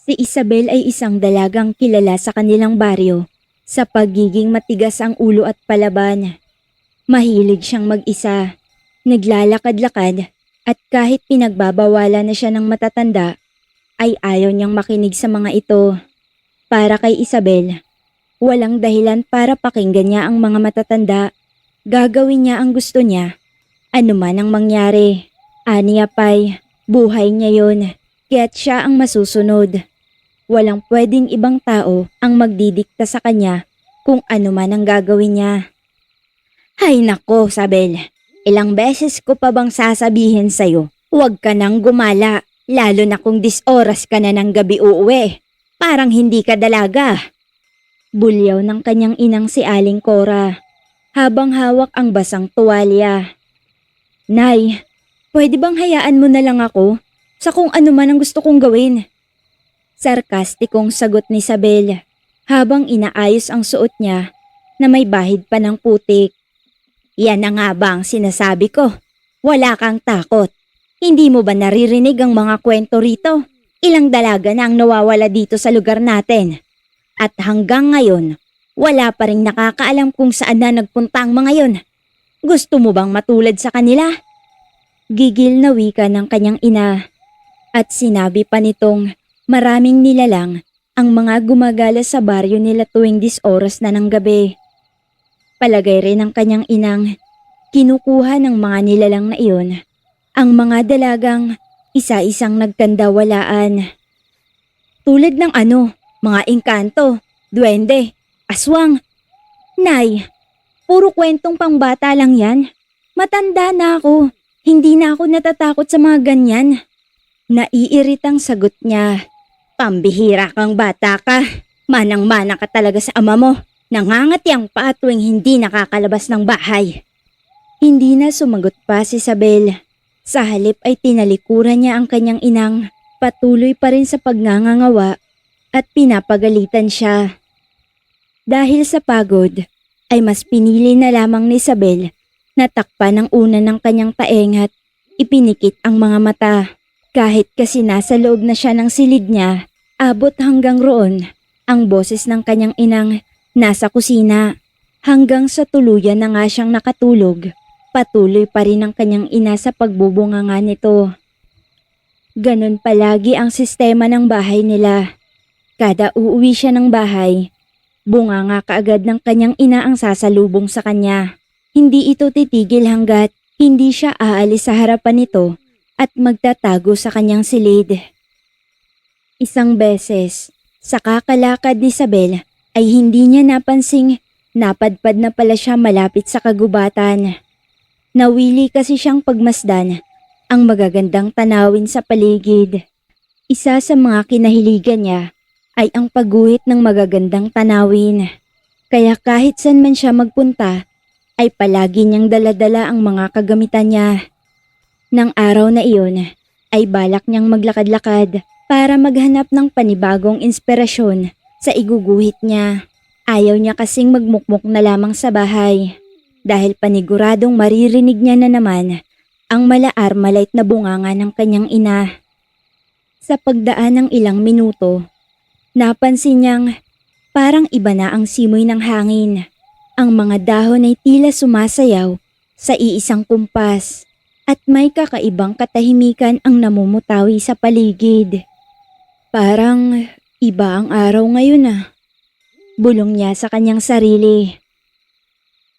Si Isabel ay isang dalagang kilala sa kanilang baryo sa pagiging matigas ang ulo at palaban. Mahilig siyang mag-isa, naglalakad-lakad at kahit pinagbabawalan na siya ng matatanda ay ayaw niyang makinig sa mga ito. Para kay Isabel, walang dahilan para pakinggan niya ang mga matatanda. Gagawin niya ang gusto niya, anuman ang mangyari. Aniya pa'y buhay niya yun, kaya't siya ang masusunod. Walang pwedeng ibang tao ang magdidikta sa kanya kung ano man ang gagawin niya. Hay nako, Sabel. Ilang beses ko pa bang sasabihin sa'yo, huwag ka nang gumala, lalo na kung 10 oras ka na ng gabi uuwi. Parang hindi ka dalaga. Bulyaw ng kanyang inang si Aling Cora, habang hawak ang basang tuwalya. Nay, pwede bang hayaan mo na lang ako sa kung ano man ang gusto kong gawin? Sarkastikong sagot ni Sabel habang inaayos ang suot niya na may bahid pa ng putik. Yan na nga ba ang sinasabi ko? Wala kang takot. Hindi mo ba naririnig ang mga kwento rito? Ilang dalaga na ang nawawala dito sa lugar natin. At hanggang ngayon, wala pa rin nakakaalam kung saan na nagpunta ang mga yon. Gusto mo bang matulad sa kanila? Gigil na wika ng kanyang ina. At sinabi pa nitong maraming nilalang ang mga gumagala sa baryo nila tuwing 10 oras na ng gabi. Palagay rin ng kanyang inang kinukuha ng mga nilalang na iyon ang mga dalagang isa-isang nagkandawalaan. Tulad ng ano, mga engkanto, duwende, aswang. Nay, puro kwentong pangbata lang yan. Matanda na ako, hindi na ako natatakot sa mga ganyan. Naiiritang sagot niya. Pambihira kang bata ka. Manang-mana ka talaga sa ama mo. Nangangatiang pa tuwing hindi nakakalabas ng bahay. Hindi na sumagot pa si Isabel. Sa halip ay tinalikuran niya ang kanyang inang. Patuloy pa rin sa pagngangangawa at pinapagalitan siya. Dahil sa pagod, ay mas pinili na lamang ni Isabel na takpan ng una ng kanyang taeng at ipinikit ang mga mata. Kahit kasi nasa loob na siya ng silid niya, abot hanggang roon ang boses ng kanyang inang nasa kusina. Hanggang sa tuluyan na nga siyang nakatulog, patuloy pa rin ang kanyang ina sa pagbubunganga nito. Ganon palagi ang sistema ng bahay nila. Kada uuwi siya ng bahay, bunganga kaagad ng kanyang ina ang sasalubong sa kanya. Hindi ito titigil hanggat hindi siya aalis sa harapan nito at magtatago sa kanyang silid. Isang beses, sa kakalakad ni Isabel ay hindi niya napansing napadpad na pala siya malapit sa kagubatan. Nawili kasi siyang pagmasdan ang magagandang tanawin sa paligid. Isa sa mga kinahiligan niya ay ang pagguhit ng magagandang tanawin. Kaya kahit saan man siya magpunta, ay palagi niyang daladala ang mga kagamitan niya. Nang araw na iyon, ay balak niyang maglakad-lakad para maghanap ng panibagong inspirasyon sa iguguhit niya. Ayaw niya kasing magmukmok na lamang sa bahay dahil paniguradong maririnig niya na naman ang malaar-malait na bunganga ng kanyang ina. Sa pagdaan ng ilang minuto, napansin niyang parang iba na ang simoy ng hangin. Ang mga dahon ay tila sumasayaw sa iisang kumpas at may kakaibang katahimikan ang namumutawi sa paligid. Parang iba ang araw ngayon ah. Bulong niya sa kanyang sarili.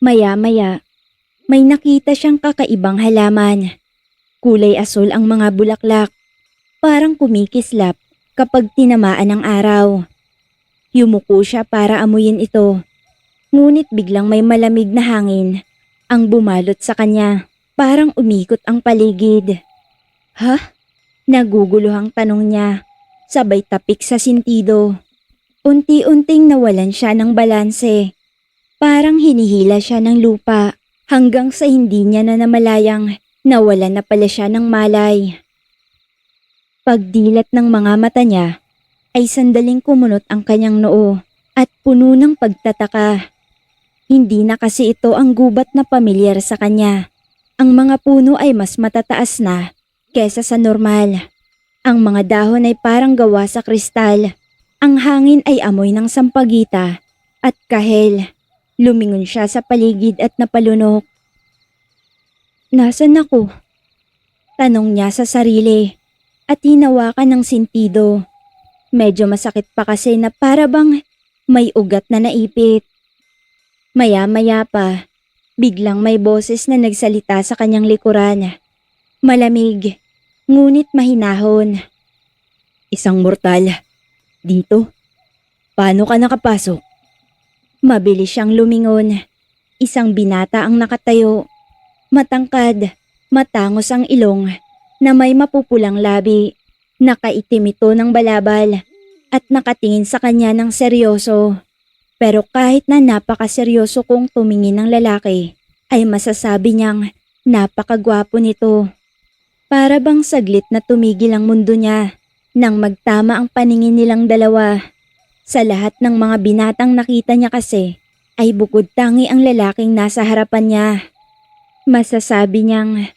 Maya-maya, may nakita siyang kakaibang halaman. Kulay asul ang mga bulaklak. Parang kumikislap kapag tinamaan ng araw. Yumuko siya para amuyin ito. Ngunit biglang may malamig na hangin ang bumalot sa kanya. Parang umikot ang paligid. Ha? Naguguluhang tanong niya, sabay tapik sa sintido. Unti-unting nawalan siya ng balanse. Parang hinihila siya ng lupa hanggang sa hindi niya na namalayang nawalan na pala siya ng malay. Pagdilat ng mga mata niya ay sandaling kumunot ang kanyang noo at puno ng pagtataka. Hindi na kasi ito ang gubat na pamilyar sa kanya. Ang mga puno ay mas matataas na kesa sa normal. Ang mga dahon ay parang gawa sa kristal. Ang hangin ay amoy ng sampagita at kahel. Lumingon siya sa paligid at napalunok. Nasaan ako? Tanong niya sa sarili at hinawakan ng sentido. Medyo masakit pa kasi na para bang may ugat na naipit. Maya-maya pa, biglang may boses na nagsalita sa kanyang likuran. Malamig, ngunit mahinahon. Isang mortal. Dito? Paano ka nakapasok? Mabilis siyang lumingon. Isang binata ang nakatayo. Matangkad, matangos ang ilong, na may mapupulang labi. Nakaitim ito ng balabal at nakatingin sa kanya ng seryoso. Pero kahit na napakaseryoso kung tumingin ng lalaki, ay masasabi niyang napakagwapo nito. Para bang saglit na tumigil ang mundo niya nang magtama ang paningin nilang dalawa. Sa lahat ng mga binatang nakita niya kasi, ay bukod tangi ang lalaking nasa harapan niya. Masasabi niyang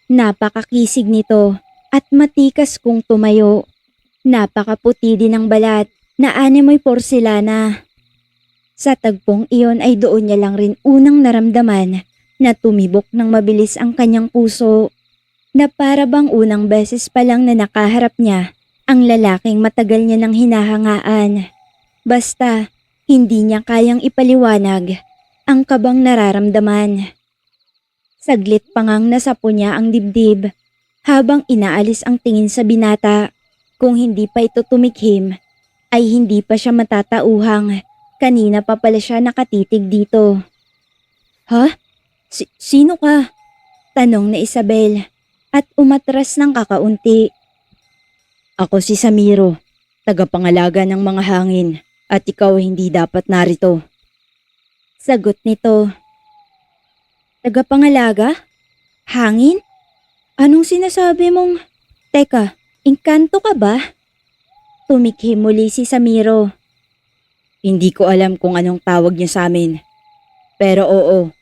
napakakisig nito at matikas kung tumayo. Napakaputi din ang balat na animoy porselana. Sa tagpong iyon ay doon niya lang rin unang naramdaman na tumibok ng mabilis ang kanyang puso. Na para bang unang beses pa lang na nakaharap niya ang lalaking matagal niya nang hinahangaan. Basta, hindi niya kayang ipaliwanag ang kabang nararamdaman. Saglit pa ngang nasapo niya ang dibdib habang inaalis ang tingin sa binata. Kung hindi pa ito tumikhim, ay hindi pa siya matatauhang. Kanina pa pala siya nakatitig dito. Ha? Sino ka? Tanong ni Isabel at umatras ng kakaunti. Ako si Samiro, tagapangalaga ng mga hangin at ikaw hindi dapat narito. Sagot nito. Tagapangalaga? Hangin? Anong sinasabi mong? Teka, engkanto ka ba? Tumikhim muli si Samiro. Hindi ko alam kung anong tawag niyo sa amin. Pero oo,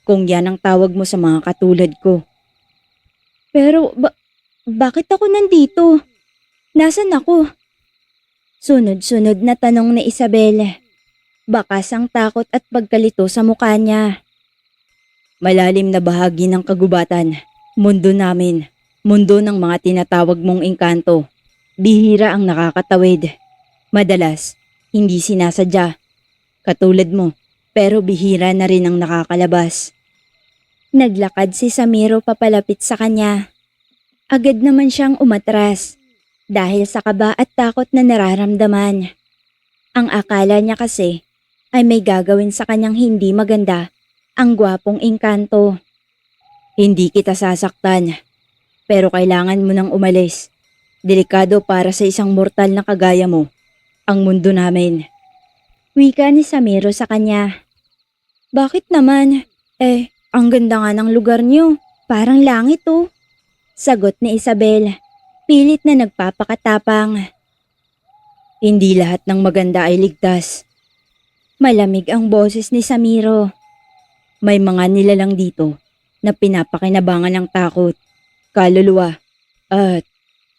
kung yan ang tawag mo sa mga katulad ko. Pero bakit ako nandito? Nasaan ako? Sunod-sunod na tanong ni Isabel. Bakas ang takot at pagkalito sa mukha niya. Malalim na bahagi ng kagubatan, mundo namin, mundo ng mga tinatawag mong engkanto. Bihira ang nakakatawid. Madalas, hindi sinasadya. Katulad mo, pero bihira na rin ang nakakalabas. Naglakad si Samiro papalapit sa kanya. Agad naman siyang umatras dahil sa kaba at takot na nararamdaman. Ang akala niya kasi ay may gagawin sa kanyang hindi maganda ang gwapong engkanto. Hindi kita sasaktan, pero kailangan mo nang umalis. Delikado para sa isang mortal na kagaya mo ang mundo namin. Wika ni Samiro sa kanya. Bakit naman? Ang ganda nga ng lugar niyo. Parang langit oh. Sagot ni Isabel, pilit na nagpapakatapang. Hindi lahat ng maganda ay ligtas. Malamig ang boses ni Samiro. May mga nilalang dito na pinapakinabangan ng takot, kaluluwa at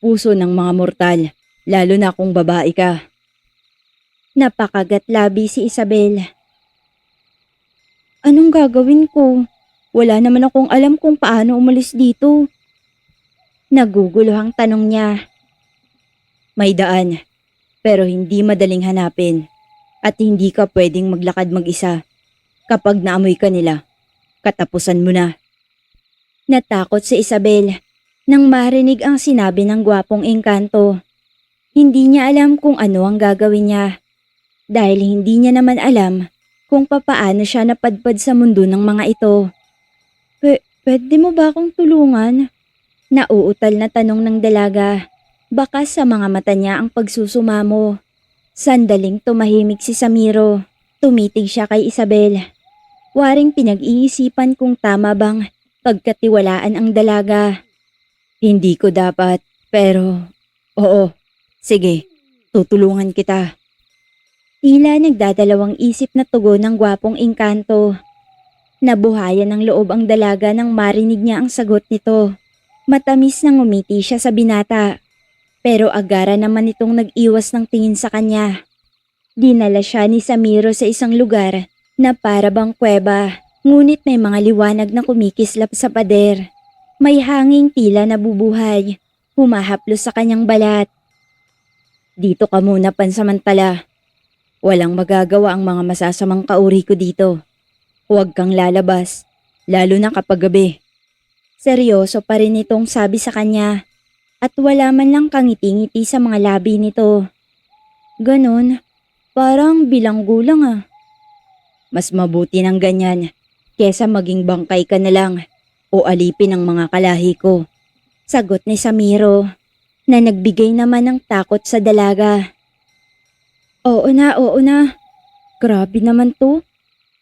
puso ng mga mortal, lalo na kung babae ka. Napakagat-labi si Isabel. Anong gagawin ko? Wala naman akong alam kung paano umalis dito. Naguguluhang tanong niya. May daan, pero hindi madaling hanapin at hindi ka pwedeng maglakad mag-isa. Kapag naamoy ka nila, katapusan mo na. Natakot si Isabel nang marinig ang sinabi ng gwapong engkanto. Hindi niya alam kung ano ang gagawin niya dahil hindi niya naman alam kung papaano siya napadpad sa mundo ng mga ito. Pwede mo ba akong tulungan? Nauutal na tanong ng dalaga. Bakas sa mga mata niya ang pagsusumamo. Sandaling tumahimik si Samiro. Tumitig siya kay Isabel. Waring pinag-iisipan kung tama bang pagkatiwalaan ang dalaga. Hindi ko dapat, pero oo, sige, tutulungan kita. Tila nagdadalawang isip na tugon ng gwapong engkanto. Nabuhayan ng loob ang dalaga nang marinig niya ang sagot nito. Matamis na ngumiti siya sa binata. Pero agara naman itong nag-iwas ng tingin sa kanya. Dinala siya ni Samiro sa isang lugar na para bang kuweba, ngunit may mga liwanag na kumikislap sa pader. May hanging tila nabubuhay, humahaplos sa kanyang balat. Dito ka muna pansamantala. Walang magagawa ang mga masasamang kauri ko dito. Huwag kang lalabas, lalo na kapag gabi. Seryoso pa rin itong sabi sa kanya at wala man lang kangiti-ngiti sa mga labi nito. Ganon, parang bilanggo lang ah. Mas mabuti ng ganyan kesa maging bangkay ka na lang o alipin ng mga kalahi ko. Sagot ni Samiro na nagbigay naman ng takot sa dalaga. Oo na, oo na. Grabe naman to.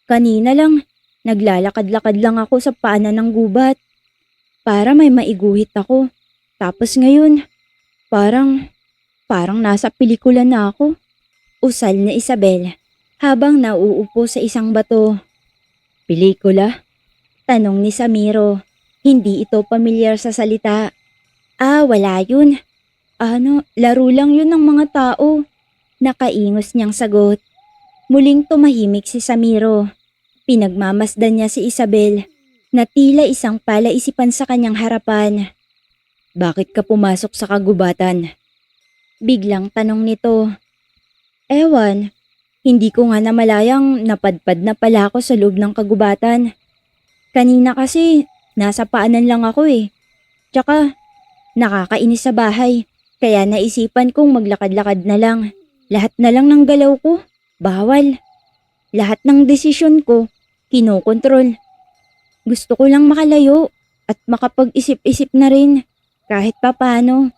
Kanina lang, naglalakad-lakad lang ako sa paanan ng gubat. Para may maiguhit ako. Tapos ngayon, parang nasa pelikula na ako. Usal ni Isabel habang nauupo sa isang bato. Pelikula? Tanong ni Samiro. Hindi ito pamilyar sa salita. Wala yun. Laro lang yun ng mga tao. Nakaingos niyang sagot. Muling tumahimik si Samiro. Pinagmamasdan niya si Isabel na tila isang palaisipan sa kanyang harapan. Bakit ka pumasok sa kagubatan? Biglang tanong nito. Ewan, hindi ko nga namalayang napadpad na pala ako sa loob ng kagubatan. Kanina kasi nasa paanan lang ako eh. Tsaka nakakainis sa bahay kaya naisipan kong maglakad-lakad na lang. Lahat na lang ng galaw ko, bawal. Lahat ng desisyon ko, kinokontrol. Gusto ko lang makalayo at makapag-isip-isip na rin kahit papano.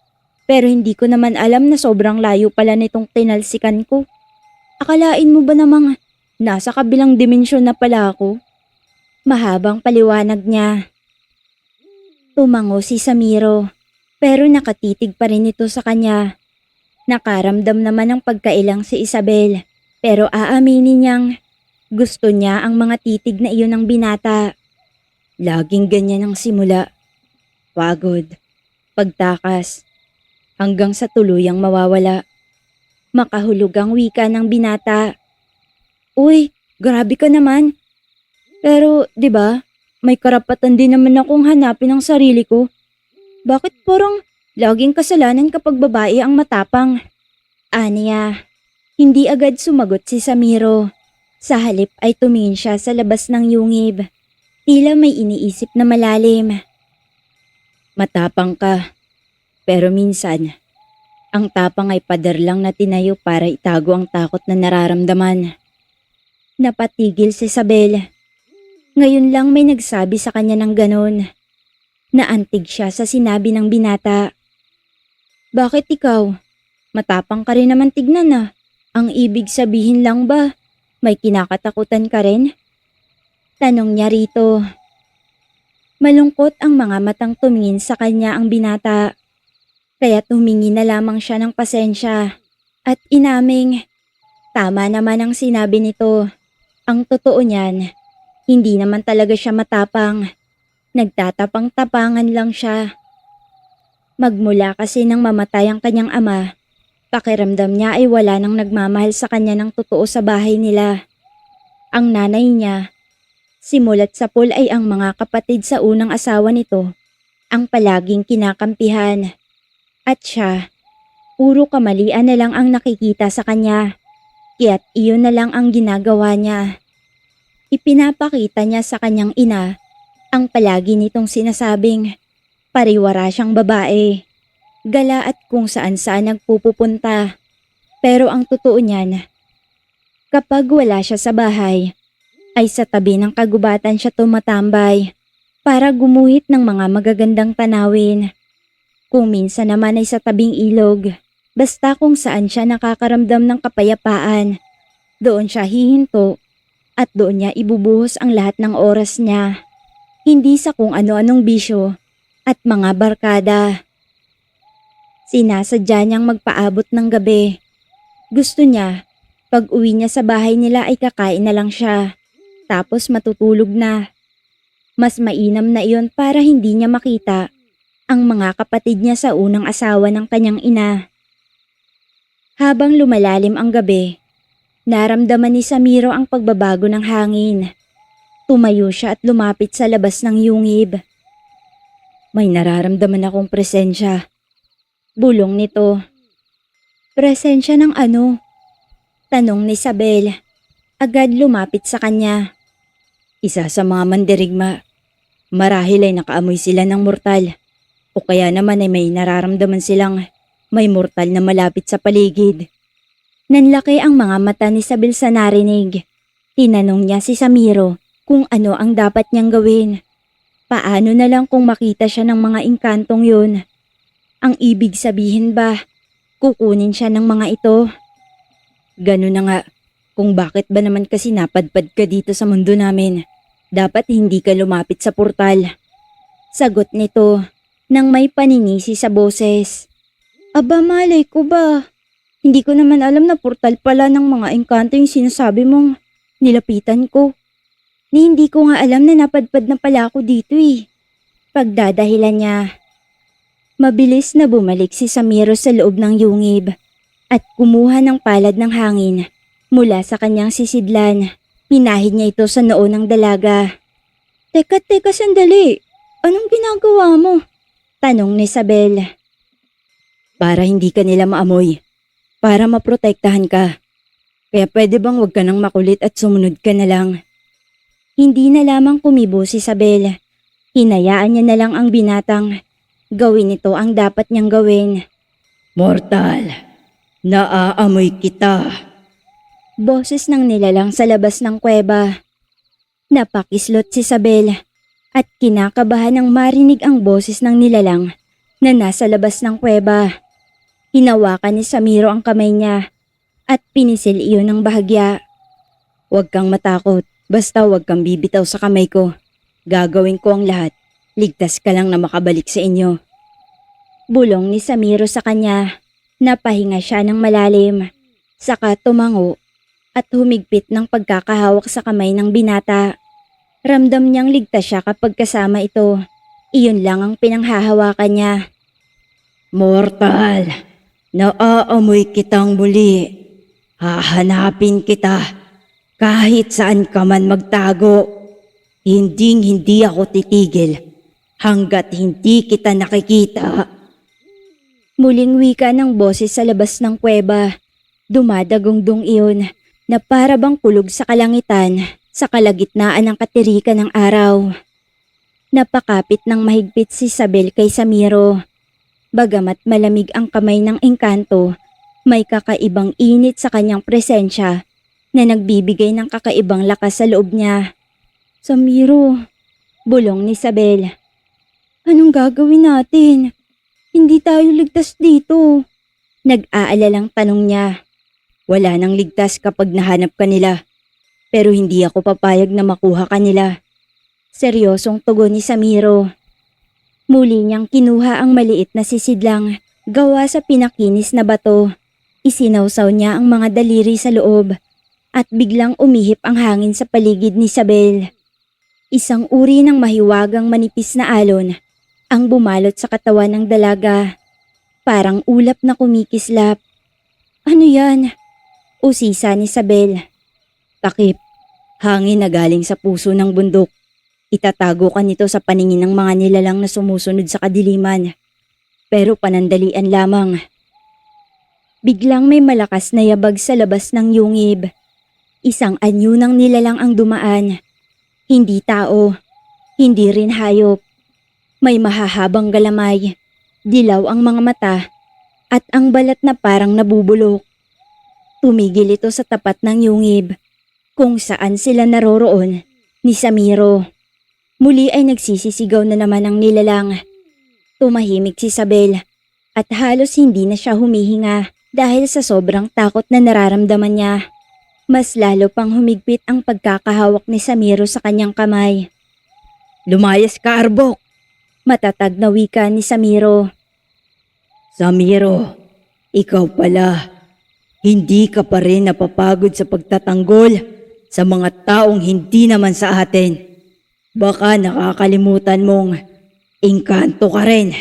Pero hindi ko naman alam na sobrang layo pala nitong tinalsikan ko. Akalain mo ba namang nasa kabilang dimensyon na pala ako? Mahabang paliwanag niya. Tumango si Samiro pero nakatitig pa rin ito sa kanya. Nakaramdam naman ng pagkailang si Isabel pero aaminin niyang gusto niya ang mga titig na iyon ng binata. Laging ganyan ang simula. Pagod, pagtakas, hanggang sa tuluyang mawawala. Makahulog ang wika ng binata. Uy, grabe ka naman. Pero 'di ba, may karapatan din naman akong hanapin ang sarili ko. Bakit parang laging kasalanan kapag babae ang matapang? Aniya, hindi agad sumagot si Samiro. Sa halip ay tumingin siya sa labas ng yungib. Tila may iniisip na malalim. Matapang ka, pero minsan, ang tapang ay pader lang na tinayo para itago ang takot na nararamdaman. Napatigil si Isabel. Ngayon lang may nagsabi sa kanya ng ganon. Naantig siya sa sinabi ng binata. Bakit ikaw? Matapang ka rin naman tignan ah. Ang ibig sabihin lang ba, may kinakatakutan ka rin? Tanong niya rito. Malungkot ang mga matang tumingin sa kanya ang binata. Kaya tumingi na lamang siya ng pasensya. At inaming, tama naman ang sinabi nito. Ang totoo niyan, hindi naman talaga siya matapang. Nagtatapang-tapangan lang siya. Magmula kasi nang mamatay ang kanyang ama, pakiramdam niya ay wala nang nagmamahal sa kanya ng totoo sa bahay nila. Ang nanay niya, simulat sa pool ay ang mga kapatid sa unang asawa nito, ang palaging kinakampihan. At siya, puro kamalian na lang ang nakikita sa kanya, kaya't iyon na lang ang ginagawa niya. Ipinapakita niya sa kanyang ina ang palagi nitong sinasabing pariwara siyang babae, gala at kung saan-saan nagpupunta. Pero ang totoo niyan, kapag wala siya sa bahay, ay sa tabi ng kagubatan siya tumatambay para gumuhit ng mga magagandang tanawin. Kung minsan naman ay sa tabing ilog, basta kung saan siya nakakaramdam ng kapayapaan, doon siya hihinto at doon niya ibubuhos ang lahat ng oras niya. Hindi sa kung ano-anong bisyo at mga barkada. Sinasadya niyang magpaabot ng gabi. Gusto niya, pag uwi niya sa bahay nila ay kakain na lang siya, tapos matutulog na. Mas mainam na iyon para hindi niya makita ang mga kapatid niya sa unang asawa ng kanyang ina. Habang lumalalim ang gabi, naramdaman ni Samiro ang pagbabago ng hangin. Tumayo siya at lumapit sa labas ng yungib. May nararamdaman akong presensya. Bulong nito. Presensya ng ano? Tanong ni Isabel. Agad lumapit sa kanya. Isa sa mga mandirigma. Marahil ay nakaamoy sila ng mortal. O kaya naman ay may nararamdaman silang may mortal na malapit sa paligid. Nanlaki ang mga mata ni Isabel sa narinig. Tinanong niya si Samiro kung ano ang dapat niyang gawin. Paano na lang kung makita siya ng mga engkantong yun? Ang ibig sabihin ba, kukunin siya ng mga ito? Ganun na nga, kung bakit ba naman kasi napadpad ka dito sa mundo namin? Dapat hindi ka lumapit sa portal. Sagot nito nang may paninisi sa boses. Aba malay ko ba? Hindi ko naman alam na portal pala ng mga engkanto yung sinasabi mong nilapitan ko. Ni hindi ko nga alam na napadpad na pala ako dito eh. Pagdadahilan niya. Mabilis na bumalik si Samiro sa loob ng yungib at kumuha ng palad ng hangin mula sa kanyang sisidlan. Pinahid niya ito sa noo ng dalaga. Teka sandali. Anong ginagawa mo? Tanong ni Isabel. Para hindi ka nila maamoy. Para maprotektahan ka. Kaya pwede bang wag ka nang makulit at sumunod ka na lang? Hindi na lamang kumibo si Isabel. Hinayaan niya na lang ang binatang. Gawin ito ang dapat niyang gawin. Mortal, naaamoy kita. Boses ng nilalang sa labas ng kuweba. Napakislot si Isabel at kinakabahan ng marinig ang boses ng nilalang na nasa labas ng kuweba. Hinawakan ni Samiro ang kamay niya at pinisil iyon ng bahagya. Huwag kang matakot. Basta huwag kang bibitaw sa kamay ko. Gagawin ko ang lahat. Ligtas ka lang na makabalik sa inyo. Bulong ni Samiro sa kanya. Napahinga siya ng malalim. Saka tumango at humigpit ng pagkakahawak sa kamay ng binata. Ramdam niyang ligtas siya kapag kasama ito. Iyon lang ang pinanghahawakan niya. Mortal, naaamoy kitang muli. Hahanapin kita. Kahit saan ka man magtago, hindi ako titigil hanggat hindi kita nakikita. Muling wika ng boses sa labas ng kuweba. Dumadagongdong iyon na para bang kulog sa kalangitan sa kalagitnaan ng katirikan ng araw. Napakapit ng mahigpit si Isabel kay Samiro. Bagamat malamig ang kamay ng engkanto, may kakaibang init sa kanyang presensya na nagbibigay ng kakaibang lakas sa loob niya. Samiro, bulong ni Isabel. Anong gagawin natin? Hindi tayo ligtas dito. Nag-aalalang tanong niya. Wala nang ligtas kapag nahanap ka nila. Pero hindi ako papayag na makuha ka nila. Seryosong tugon ni Samiro. Muli niyang kinuha ang maliit na sisidlang gawa sa pinakinis na bato. Isinawsaw niya ang mga daliri sa loob. At biglang umihip ang hangin sa paligid ni Isabel. Isang uri ng mahiwagang manipis na alon ang bumalot sa katawan ng dalaga. Parang ulap na kumikislap. Ano yan? Usisa ni Isabel. Takip, hangin na galing sa puso ng bundok. Itatago ka nito sa paningin ng mga nilalang na sumusunod sa kadiliman. Pero panandalian lamang. Biglang may malakas na yabag sa labas ng yungib. Isang anyo ng nilalang ang dumaan. Hindi tao, hindi rin hayop. May mahahabang galamay, dilaw ang mga mata, at ang balat na parang nabubulok. Tumigil ito sa tapat ng yungib, kung saan sila naroroon ni Samiro. Muli ay nagsisisigaw na naman ang nilalang. Tumahimik si Isabel at halos hindi na siya humihinga dahil sa sobrang takot na nararamdaman niya. Mas lalo pang humigpit ang pagkakahawak ni Samiro sa kanyang kamay. Lumayas ka, Arbok! Matatag na wika ni Samiro. Samiro, ikaw pala. Hindi ka pa rin napapagod sa pagtatanggol sa mga taong hindi naman sa atin. Baka nakakalimutan mong engkanto ka rin.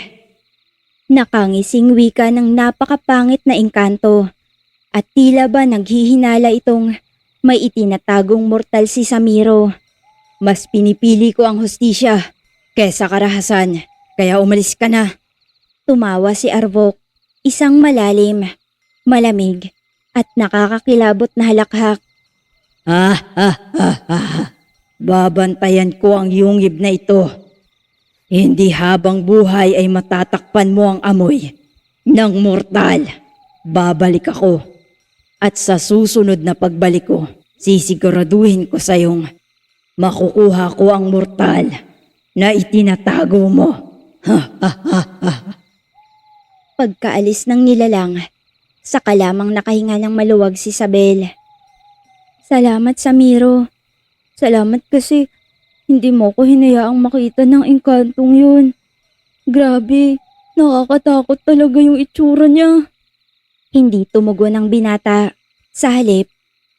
Nakangising wika ng napakapangit na engkanto at tila ba naghihinala itong may itinatagong mortal si Samiro. Mas pinipili ko ang hustisya kesa karahasan, kaya umalis ka na. Tumawa si Arvok, isang malalim, malamig at nakakakilabot na halakhak. Babantayan ko ang yungib na ito. Hindi habang buhay ay matatakpan mo ang amoy ng mortal. Babalik ako. At sa susunod na pagbalik ko, sisiguraduhin ko sa iyong makukuha ko ang mortal na itinatago mo. Pagkaalis ng nilalang, saka lamang nakahinga ng maluwag si Isabel. Salamat, Samiro. Salamat kasi hindi mo ko hinayaang makita ng engkantong yun. Grabe, nakakatakot talaga yung itsura niya. Hindi tumugon ang binata. Sa halip,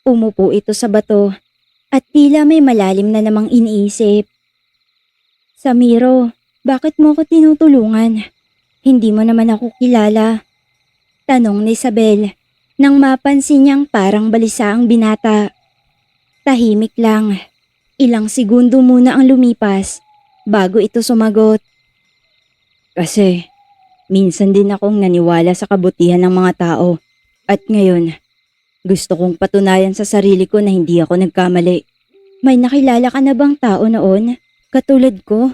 umupo ito sa bato at tila may malalim na namang iniisip. Samiro, bakit mo ko tinutulungan? Hindi mo naman ako kilala. Tanong ni Isabel nang mapansin niyang parang balisa ang binata. Tahimik lang. Ilang segundo muna ang lumipas bago ito sumagot. Kasi minsan din akong naniwala sa kabutihan ng mga tao at ngayon gusto kong patunayan sa sarili ko na hindi ako nagkamali. May nakilala ka na bang tao noon? Katulad ko?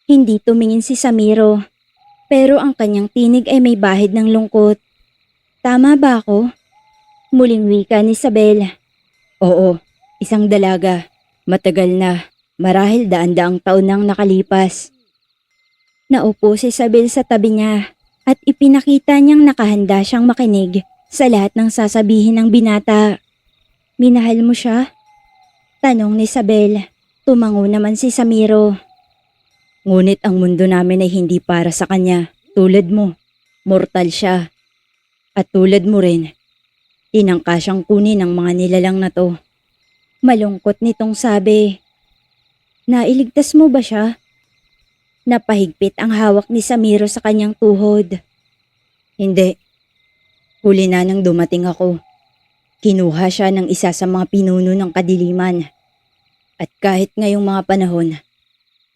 Hindi tumingin si Samiro pero ang kanyang tinig ay may bahid ng lungkot. Tama ba ako? Muling wika ni Isabel. Oo, isang dalaga. Matagal na, marahil daan-daang taon nang nakalipas. Naupo si Isabel sa tabi niya at ipinakita niyang nakahanda siyang makinig sa lahat ng sasabihin ng binata. Minahal mo siya? Tanong ni Isabel. Tumango naman si Samiro. Ngunit ang mundo namin ay hindi para sa kanya. Tulad mo, mortal siya. At tulad mo rin, tinangka siyang kunin ng mga nilalang na to. Malungkot nitong sabi. Nailigtas mo ba siya? Napahigpit ang hawak ni Samiro sa kanyang tuhod. Hindi. Huli na nang dumating ako. Kinuha siya ng isa sa mga pinuno ng kadiliman. At kahit ngayong mga panahon,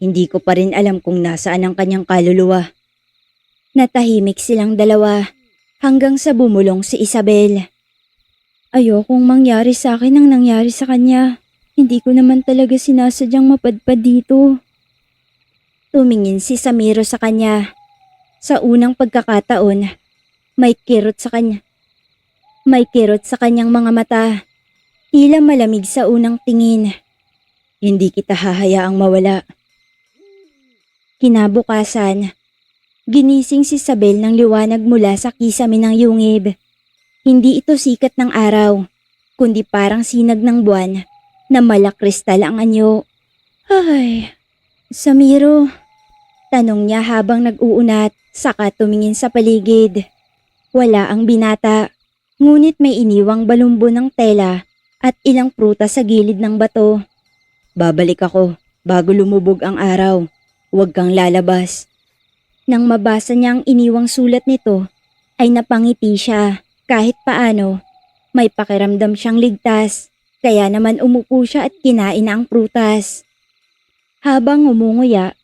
hindi ko pa rin alam kung nasaan ang kanyang kaluluwa. Natahimik silang dalawa hanggang sa bumulong si Isabel. Ayokong mangyari sa akin ang nangyari sa kanya. Hindi ko naman talaga sinasadyang mapadpad dito. Tumingin si Samiro sa kanya. Sa unang pagkakataon, may kirot sa kanya. May kirot sa kanyang mga mata. Tila malamig sa unang tingin. Hindi kita hahayaang mawala. Kinabukasan, ginising si Isabel ng liwanag mula sa kisame ng yungib. Hindi ito sikat ng araw, kundi parang sinag ng buwan na malakristal ang anyo. Ay, Samiro, tanong niya habang nag-uunat, saka tumingin sa paligid. Wala ang binata, ngunit may iniwang balumbo ng tela at ilang prutas sa gilid ng bato. Babalik ako bago lumubog ang araw. Huwag kang lalabas. Nang mabasa niya ang iniwang sulat nito, ay napangiti siya. Kahit paano, may pakiramdam siyang ligtas, kaya naman umupo siya at kinain ang prutas. Habang umunguya,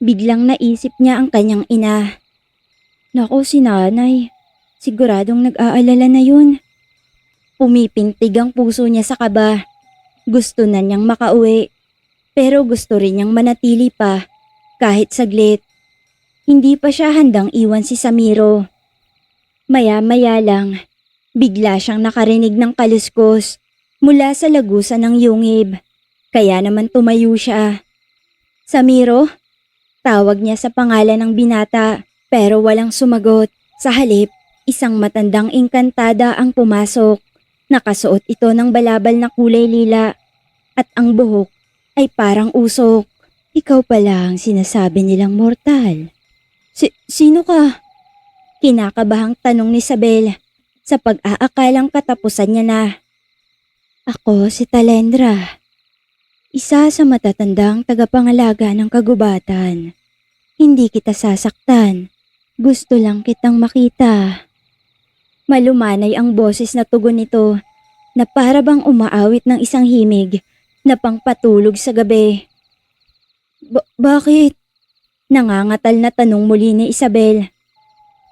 biglang naisip niya ang kanyang ina. Nako, si nanay, siguradong nag-aalala na yun. Pumipintig ang puso niya sa kaba. Gusto na niyang makauwi, pero gusto rin niyang manatili pa, kahit saglit. Hindi pa siya handang iwan si Samiro. Maya-maya lang, bigla siyang nakarinig ng kaluskos mula sa lagusan ng yungib. Kaya naman tumayo siya. Samiro? Tawag niya sa pangalan ng binata pero walang sumagot. Sa halip, isang matandang engkantada ang pumasok. Nakasuot ito ng balabal na kulay lila at ang buhok ay parang usok. Ikaw pala ang sinasabi nilang mortal. Sino ka? Kinakabahang tanong ni Isabel sa pag-aakalang katapusan niya na. Ako si Talendra, isa sa matatandang tagapangalaga ng kagubatan. Hindi kita sasaktan, Gusto lang kitang makita. Malumanay ang boses na tugon nito na para bang umaawit ng isang himig na pangpatulog sa gabi. Bakit? Nangangatal na tanong muli ni Isabel.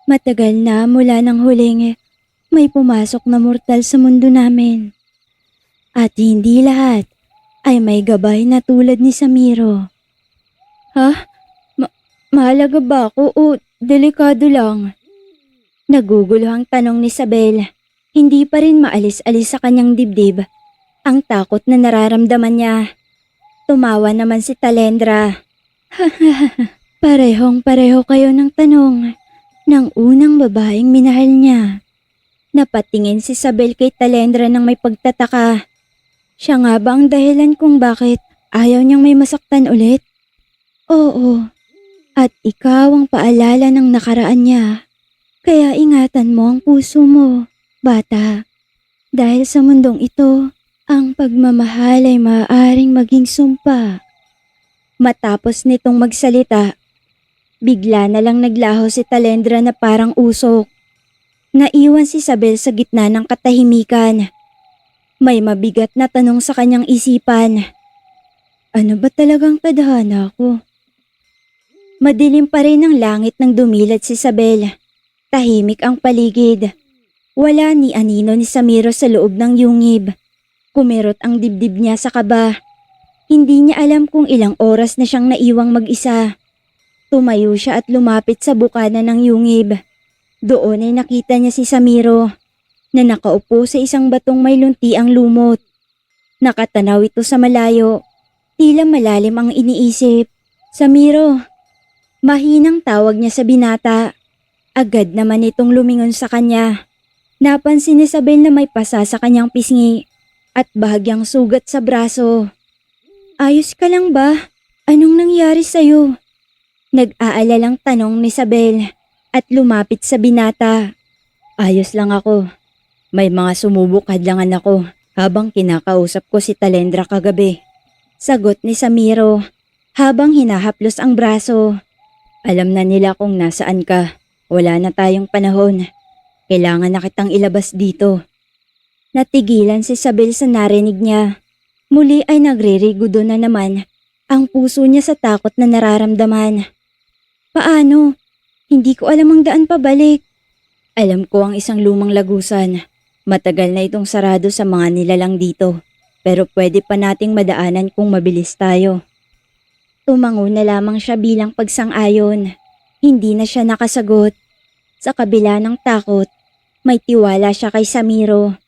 Matagal na mula nang huling may pumasok na mortal sa mundo namin. At hindi lahat ay may gabay na tulad ni Samiro. Ha? Mahalaga ba ako o delikado lang? Nagugulo ang tanong ni Isabel. Hindi pa rin maalis-alis sa kanyang dibdib ang takot na nararamdaman niya. Tumawa naman si Talendra. Parehong-pareho kayo ng tanong ng unang babaeng minahal niya. Napatingin si Isabel kay Talendra ng may pagtataka. Siya nga ba ang dahilan kung bakit ayaw niyang may masaktan ulit? Oo, at ikaw ang paalala ng nakaraan niya. Kaya ingatan mo ang puso mo, bata. Dahil sa mundong ito, ang pagmamahal ay maaaring maging sumpa. Matapos nitong magsalita, bigla na lang naglaho si Talendra na parang usok. Naiwan si Isabel sa gitna ng katahimikan. May mabigat na tanong sa kanyang isipan. Ano ba talagang tadhana ko? Madilim pa rin ang langit nang dumilat si Isabel. Tahimik ang paligid. Wala ni anino ni Samiro sa loob ng yungib. Kumirot ang dibdib niya sa kaba. Hindi niya alam kung ilang oras na siyang naiwang mag-isa. Tumayo siya at lumapit sa bukana ng yungib. Doon ay nakita niya si Samiro na nakaupo sa isang batong may lunti ang lumot. Nakatanaw ito sa malayo. Tila malalim ang iniisip. Samiro. Mahinang tawag niya sa binata. Agad naman itong lumingon sa kanya. Napansin ni Isabel na may pasa sa kanyang pisngi at bahagyang sugat sa braso. Ayos ka lang ba? Anong nangyari sa'yo? Nag-aalalang tanong ni Isabel at lumapit sa binata. Ayos lang ako. May mga sumubok hadlangan ako habang kinakausap ko si Talendra kagabi. Sagot ni Samiro habang hinahaplos ang braso. Alam na nila kung nasaan ka. Wala na tayong panahon. Kailangan na kitang ilabas dito. Natigilan si Isabel sa narinig niya. Muli ay nagririgodo na naman ang puso niya sa takot na nararamdaman. Paano? Hindi ko alam ang daan pabalik. Alam ko ang isang lumang lagusan. Matagal na itong sarado sa mga nilalang dito. Pero pwede pa nating madaanan kung mabilis tayo. Tumango na lamang siya bilang pagsang-ayon. Hindi na siya nakasagot. Sa kabila ng takot, may tiwala siya kay Samiro.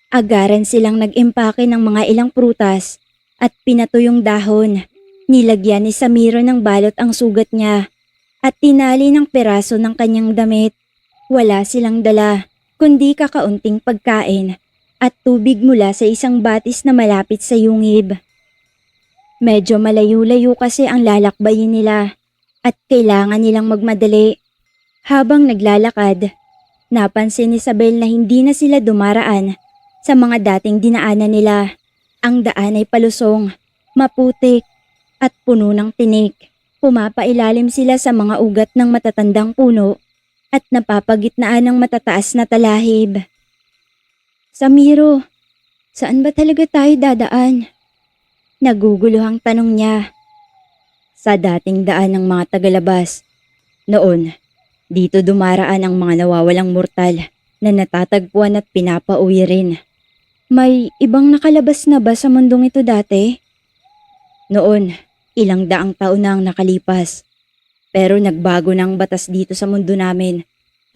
Agaran silang nag-impake ng mga ilang prutas at pinato yung dahon. Nilagyan ni Samiro ng balot ang sugat niya at tinali ng peraso ng kanyang damit. Wala silang dala, kundi kakaunting pagkain at tubig mula sa isang batis na malapit sa yungib. Medyo malayo-layo kasi ang lalakbayin nila at kailangan nilang magmadali. Habang naglalakad, napansin ni Isabel na hindi na sila dumaraan sa mga dating dinaanan nila. Ang daan ay palusong, maputik at puno ng tinik. Pumapailalim sila sa mga ugat ng matatandang puno at napapagitnaan ng matataas na talahib. Samiro, saan ba talaga tayo dadaan? Naguguluhang tanong niya. Sa dating daan ng mga tagalabas. Noon, dito dumaraan ang mga nawawalang mortal na natatagpuan at pinapauwi rin. May ibang nakalabas na ba sa mundong ito dati? Noon, ilang daang taon na ang nakalipas. Pero nagbago na ang batas dito sa mundo namin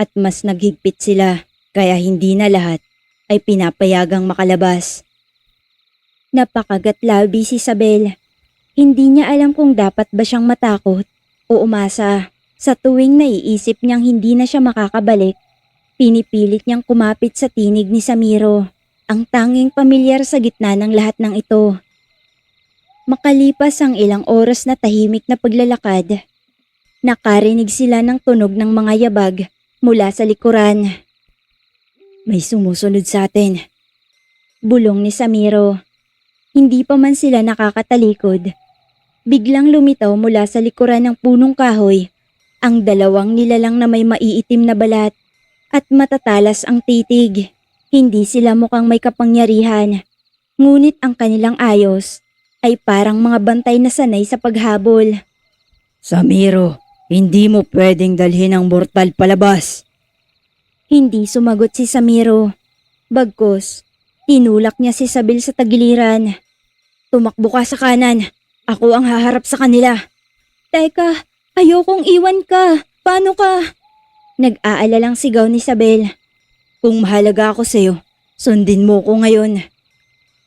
at mas naghigpit sila kaya hindi na lahat ay pinapayagang makalabas. Napakagatlabi si Isabel. Hindi niya alam kung dapat ba siyang matakot o umasa. Sa tuwing naiisip niyang hindi na siya makakabalik, pinipilit niyang kumapit sa tinig ni Samiro, ang tanging pamilyar sa gitna ng lahat ng ito. Makalipas ang ilang oras na tahimik na paglalakad, nakarinig sila ng tunog ng mga yabag mula sa likuran. May sumusunod sa atin. Bulong ni Samiro. Hindi pa man sila nakakatalikod. Biglang lumitaw mula sa likuran ng punong kahoy Ang dalawang nilalang na may maiitim na balat at matatalas ang titig. Hindi sila mukhang may kapangyarihan. Ngunit ang kanilang ayos ay parang mga bantay na sanay sa paghabol. Samiro, hindi mo pwedeng dalhin ang mortal palabas. Hindi sumagot si Samiro. Bagkus, tinulak niya si Isabel sa tagiliran. Tumakbo ka sa kanan. Ako ang haharap sa kanila. Teka, ayokong iwan ka. Paano ka? Nag-aalalang sigaw ni Isabel. Kung mahalaga ako sa'yo, sundin mo ko ngayon.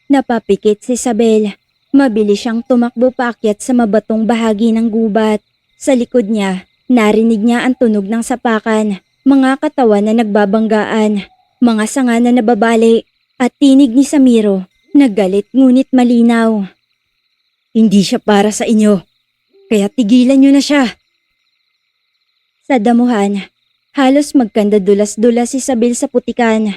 Napapikit si Isabel. Mabilis siyang tumakbo paakyat sa mabatong bahagi ng gubat. Sa likod niya, narinig niya ang tunog ng sapakan, mga katawan na nagbabanggaan, mga sanga na nababali, at tinig ni Samiro, naggalit ngunit malinaw. Hindi siya para sa inyo, kaya tigilan niyo na siya. Sa damuhan, halos magkandadulas-dulas si Isabel sa putikan.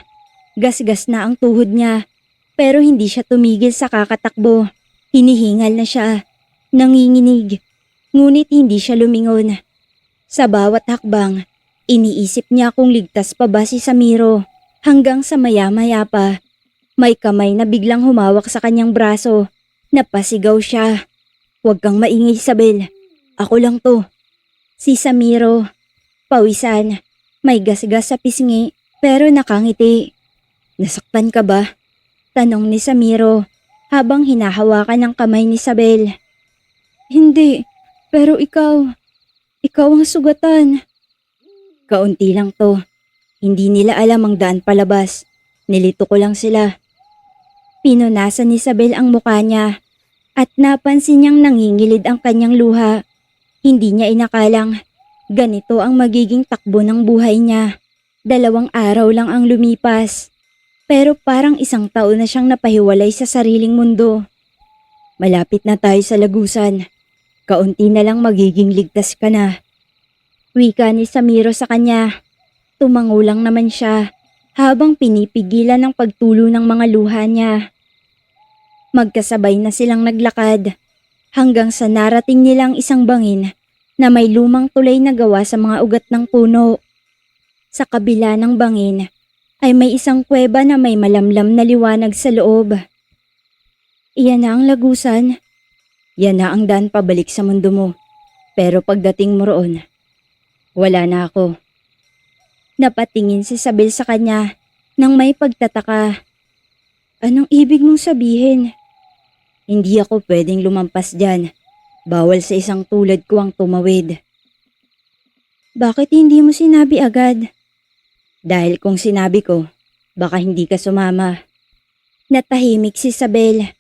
Gasgas na ang tuhod niya, pero hindi siya tumigil sa kakatakbo. Hinihingal na siya, nanginginig, ngunit hindi siya lumingon. Sa bawat hakbang, iniisip niya kung ligtas pa ba si Samiro, hanggang sa maya-maya pa, may kamay na biglang humawak sa kanyang braso. Napasigaw siya. Huwag kang maingay, Isabel. Ako lang to. Si Samiro, pawisan, may gasgas sa pisngi pero nakangiti. Nasaktan ka ba? Tanong ni Samiro habang hinahawakan ng kamay ni Isabel. Hindi, pero ikaw ang sugatan. Kaunti lang to. Hindi nila alam ang daan palabas. Nilito ko lang sila. Pinunasan ni Isabel ang mukha niya at napansin niyang nangingilid ang kanyang luha. Hindi niya inakalang ganito ang magiging takbo ng buhay niya. 2 araw lang ang lumipas, pero parang 1 taon na siyang napahiwalay sa sariling mundo. Malapit na tayo sa lagusan. Kaunti na lang magiging ligtas ka na. Wika ni Samiro sa kanya. Tumango lang naman siya habang pinipigilan ang pagtulo ng mga luha niya. Magkasabay na silang naglakad hanggang sa narating nilang isang bangin na may lumang tulay na gawa sa mga ugat ng puno. Sa kabila ng bangin ay may isang kuweba na may malamlam na liwanag sa loob. Iyan na ang lagusan. Yan na ang daan pabalik sa mundo mo. Pero pagdating mo roon, wala na ako. Napatingin si Isabel sa kanya nang may pagtataka. Anong ibig mong sabihin? Hindi ako pwedeng lumampas dyan. Bawal sa isang tulad ko ang tumawid. Bakit hindi mo sinabi agad? Dahil kung sinabi ko, baka hindi ka sumama. Natahimik si Isabel.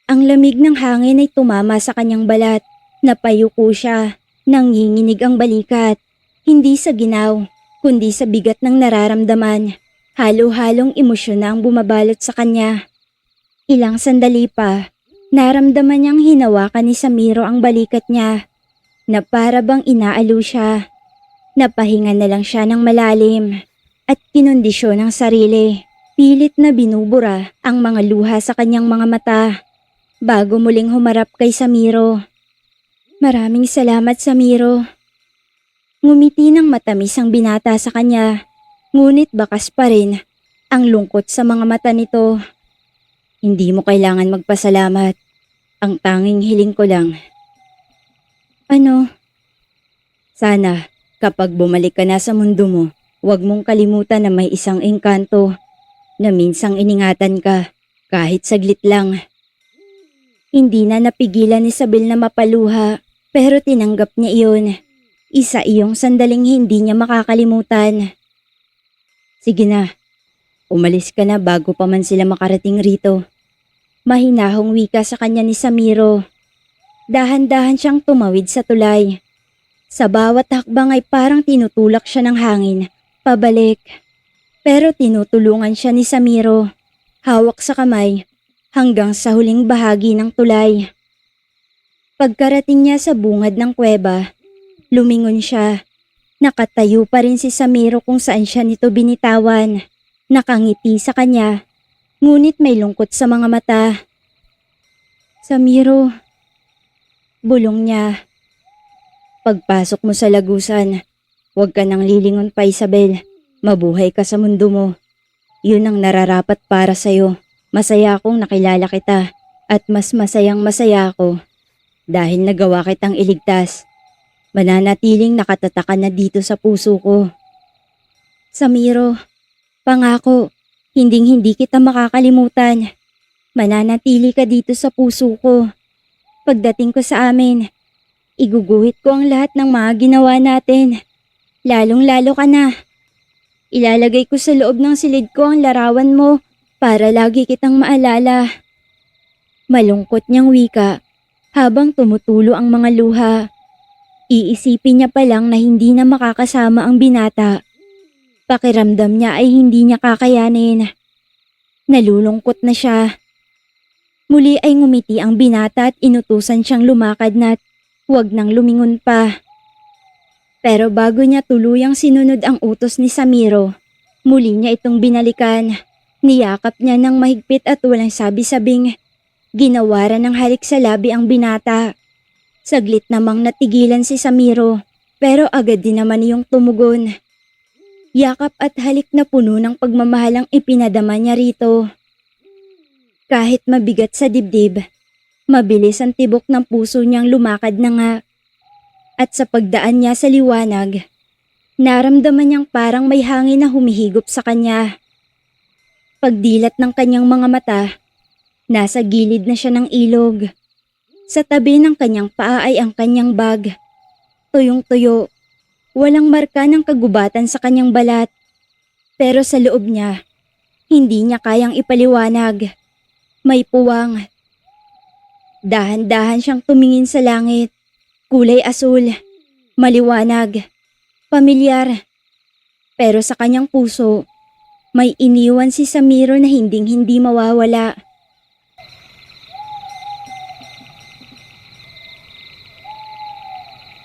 Ang lamig ng hangin ay tumama sa kanyang balat. Napayuko siya. Nanginginig ang balikat. Hindi sa ginaw, kundi sa bigat ng nararamdaman. Halo-halong emosyon na ang bumabalot sa kanya. Ilang sandali pa, naramdaman niyang hinawakan ni Samiro ang balikat niya, na para bang inaalo siya. Napahinga na lang siya ng malalim at kinondisyon ang sarili. Pilit na binubura ang mga luha sa kanyang mga mata bago muling humarap kay Samiro. Maraming salamat, Samiro. Ngumiti ng matamis ang binata sa kanya, ngunit bakas pa rin ang lungkot sa mga mata nito. Hindi mo kailangan magpasalamat. Ang tanging hiling ko lang. Ano? Sana, kapag bumalik ka na sa mundo mo, huwag mong kalimutan na may isang engkanto na minsang iningatan ka, kahit saglit lang. Hindi na napigilan ni Isabel na mapaluha, pero tinanggap niya iyon. Isa iyong sandaling hindi niya makakalimutan. Sige na, umalis ka na bago pa man sila makarating rito. Mahinahong wika sa kanya ni Samiro. Dahan-dahan siyang tumawid sa tulay. Sa bawat hakbang ay parang tinutulak siya ng hangin, pabalik. Pero tinutulungan siya ni Samiro, hawak sa kamay, hanggang sa huling bahagi ng tulay. Pagkarating niya sa bungad ng kuweba, lumingon siya. Nakatayo pa rin si Samiro kung saan siya nito binitawan. Nakangiti sa kanya, ngunit may lungkot sa mga mata. Samiro, bulong niya. Pagpasok mo sa lagusan, huwag ka nang lilingon pa, Isabel. Mabuhay ka sa mundo mo. Yun ang nararapat para sa'yo. Masaya akong nakilala kita at mas masayang masaya ako dahil nagawa kitang iligtas. Mananatiling nakatatakan na dito sa puso ko. Samiro, pangako, hinding-hindi kita makakalimutan. Mananatili ka dito sa puso ko. Pagdating ko sa amin, iguguhit ko ang lahat ng mga ginawa natin. Lalong-lalo ka na. Ilalagay ko sa loob ng silid ko ang larawan mo para lagi kitang maalala. Malungkot niyang wika habang tumutulo ang mga luha. Iisipin niya pa lang na hindi na makakasama ang binata. Pakiramdam niya ay hindi niya kakayanin. Nalulungkot na siya. Muli ay ngumiti ang binata at inutusan siyang lumakad na huwag nang lumingon pa. Pero bago niya tuluyang sinunod ang utos ni Samiro, muli niya itong binalikan. Niyakap niya ng mahigpit at walang sabi-sabing ginawaran ng halik sa labi ang binata. Saglit namang natigilan si Samiro, pero agad din naman iyong tumugon. Yakap at halik na puno ng pagmamahal ang ipinadama niya rito. Kahit mabigat sa dibdib, mabilis ang tibok ng puso niyang lumakad na nga. At sa pagdaan niya sa liwanag, naramdaman niyang parang may hangin na humihigop sa kanya. Pagdilat ng kanyang mga mata, nasa gilid na siya ng ilog. Sa tabi ng kanyang paa ay ang kanyang bag. Tuyong-tuyo, walang marka ng kagubatan sa kanyang balat. Pero sa loob niya, hindi niya kayang ipaliwanag. May puwang. Dahan-dahan siyang tumingin sa langit. Kulay asul, maliwanag, pamilyar. Pero sa kanyang puso, may iniwan si Samiro na hinding-hindi mawawala.